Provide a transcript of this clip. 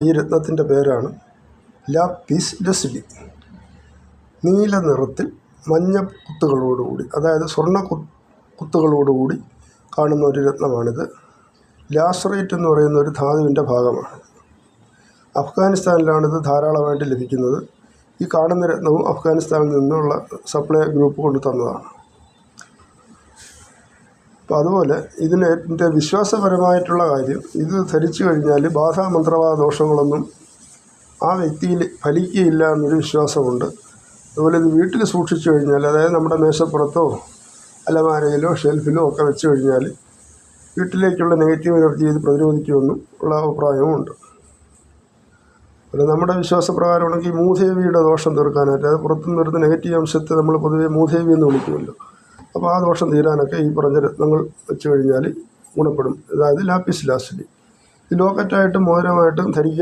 ഈ രത്നത്തിൻ്റെ പേരാണ് ലാപ്പീസ് ലസുലി. നീല നിറത്തിൽ മഞ്ഞ കുത്തുകളോടുകൂടി, അതായത് സ്വർണ്ണ കുത്തുകളോടുകൂടി കാണുന്ന ഒരു രത്നമാണിത്. ലാസറേറ്റ് എന്ന് പറയുന്ന ഒരു ധാതുവിൻ്റെ ഭാഗമാണ്. അഫ്ഗാനിസ്ഥാനിലാണിത് ധാരാളമായിട്ട് ലഭിക്കുന്നത്. ഈ കാണുന്ന രത്നവും അഫ്ഗാനിസ്ഥാനിൽ നിന്നുള്ള സപ്ലൈ ഗ്രൂപ്പ് കൊണ്ട് തന്നതാണ്. അപ്പോൾ അതുപോലെ ഇതിൻ്റെ വിശ്വാസപരമായിട്ടുള്ള കാര്യം, ഇത് ധരിച്ചു കഴിഞ്ഞാൽ ബാധാമന്ത്രവാദ ദോഷങ്ങളൊന്നും ആ വ്യക്തിയിൽ ഫലിക്കുകയില്ല എന്നൊരു വിശ്വാസമുണ്ട്. അതുപോലെ ഇത് വീട്ടിൽ സൂക്ഷിച്ചു കഴിഞ്ഞാൽ, അതായത് നമ്മുടെ മേശപ്പുറത്തോ അലമാരയിലോ ഷെൽഫിലോ ഒക്കെ വെച്ച് കഴിഞ്ഞാൽ വീട്ടിലേക്കുള്ള നെഗറ്റീവ് എനർജി ഇത് പ്രതിരോധിക്കുമെന്നും ഉള്ള അഭിപ്രായവുമുണ്ട്. പിന്നെ നമ്മുടെ വിശ്വാസപ്രകാരമാണെങ്കിൽ മൂദേവിയുടെ ദോഷം തീർക്കാനായിട്ട്, അത് പുറത്തുനിന്ന് വരുന്ന നെഗറ്റീവ് അംശത്തെ നമ്മൾ പൊതുവെ മൂദേവി എന്ന് വിളിക്കുമല്ലോ. അപ്പോൾ ആ ദോഷം തീരാനൊക്കെ ഈ പറഞ്ഞ രത്നങ്ങൾ വെച്ച് കഴിഞ്ഞാൽ ഗുണപ്പെടും. അതായത് ലാപ്പീസ് ലാസുലി. ഇത് ലോക്കറ്റായിട്ടും മോതിരമായിട്ടും ധരിക്കാം.